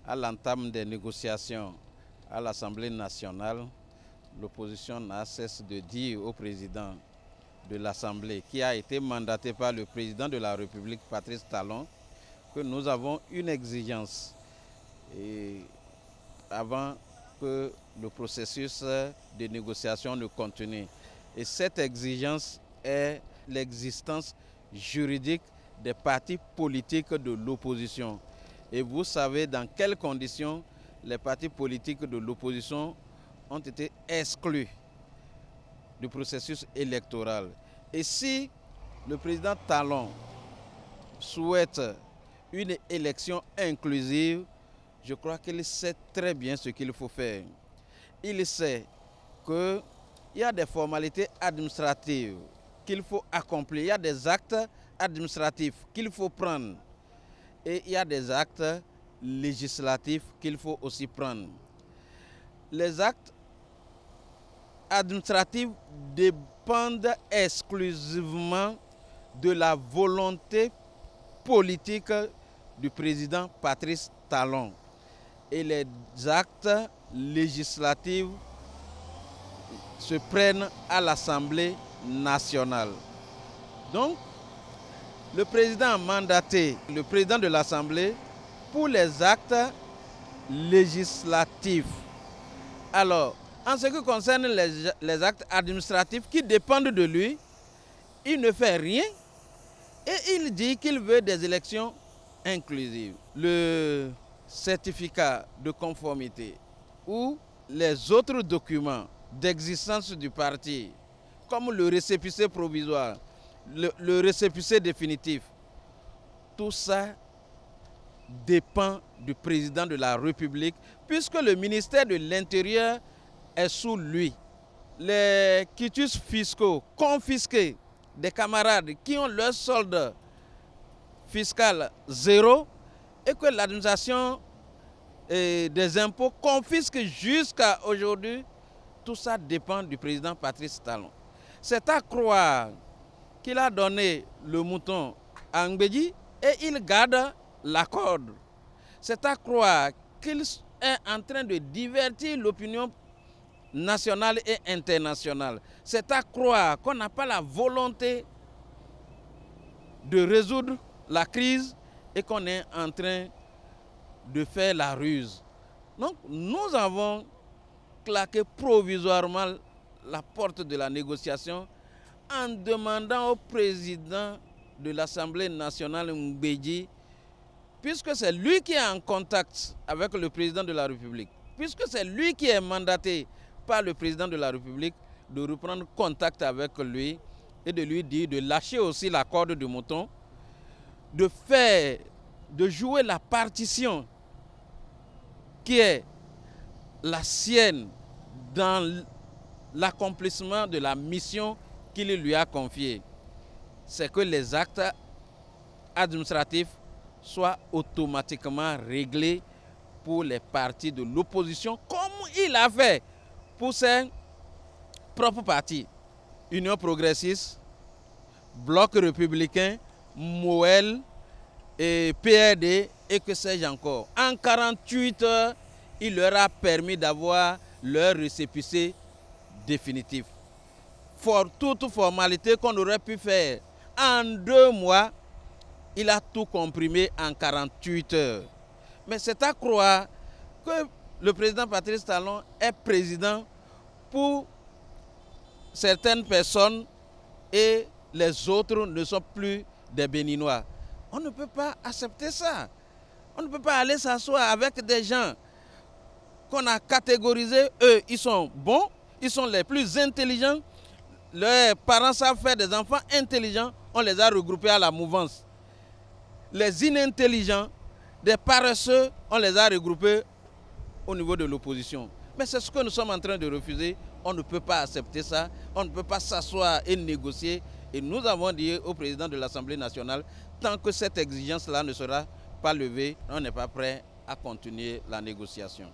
À l'entame des négociations à l'Assemblée nationale, l'opposition n'a cessé de dire au président de l'Assemblée, qui a été mandaté par le président de la République, Patrice Talon, que nous avons une exigence avant que le processus de négociation ne continue. Et cette exigence est l'existence juridique des partis politiques de l'opposition. Et vous savez dans quelles conditions les partis politiques de l'opposition ont été exclus du processus électoral. Et si le président Talon souhaite une élection inclusive, je crois qu'il sait très bien ce qu'il faut faire. Il sait qu'il y a des formalités administratives qu'il faut accomplir, il y a des actes administratifs qu'il faut prendre et il y a des actes législatifs qu'il faut aussi prendre. Les actes administratifs dépendent exclusivement de la volonté politique du président Patrice Talon. Et les actes législatifs se prennent à l'Assemblée nationale. Donc, le président a mandaté le président de l'Assemblée pour les actes législatifs. Alors, en ce qui concerne les actes administratifs qui dépendent de lui, il ne fait rien et il dit qu'il veut des élections inclusives. Le certificat de conformité ou les autres documents d'existence du parti, comme le récépissé provisoire, le récépissé définitif, tout ça dépend du président de la République, puisque le ministère de l'Intérieur est sous lui. Les quitus fiscaux confisqués des camarades qui ont leur solde fiscal zéro et que l'administration des impôts confisque jusqu'à aujourd'hui, tout ça dépend du président Patrice Talon. C'est à croire qu'il a donné le mouton à Ngbeji et il garde la corde. C'est à croire qu'il est en train de divertir l'opinion nationale et internationale. C'est à croire qu'on n'a pas la volonté de résoudre la crise et qu'on est en train de faire la ruse. Donc nous avons claqué provisoirement la porte de la négociation en demandant au président de l'Assemblée nationale, Ngbeji, puisque c'est lui qui est en contact avec le président de la République, puisque c'est lui qui est mandaté par le président de la République, de reprendre contact avec lui et de lui dire de lâcher aussi la corde du mouton, de jouer la partition qui est la sienne dans l'accomplissement de la mission qu'il lui a confiée. C'est que les actes administratifs soient automatiquement réglés pour les partis de l'opposition, comme il a fait pour ses propres partis. Union progressiste, Bloc républicain, MOEL, et PRD et que sais-je encore. En 48 heures, il leur a permis d'avoir leur récépissé définitif. Toute formalité qu'on aurait pu faire en 2 mois, il a tout comprimé en 48 heures. Mais c'est à croire que le président Patrice Talon est président pour certaines personnes et les autres ne sont plus des Béninois. On ne peut pas accepter ça. On ne peut pas aller s'asseoir avec des gens qu'on a catégorisés. Eux, ils sont bons, ils sont les plus intelligents. Leurs parents savent faire des enfants intelligents. On les a regroupés à la mouvance. Les inintelligents, des paresseux, on les a regroupés au niveau de l'opposition. Mais c'est ce que nous sommes en train de refuser. On ne peut pas accepter ça. On ne peut pas s'asseoir et négocier. Et nous avons dit au président de l'Assemblée nationale, tant que cette exigence-là ne sera pas levée, on n'est pas prêt à continuer la négociation.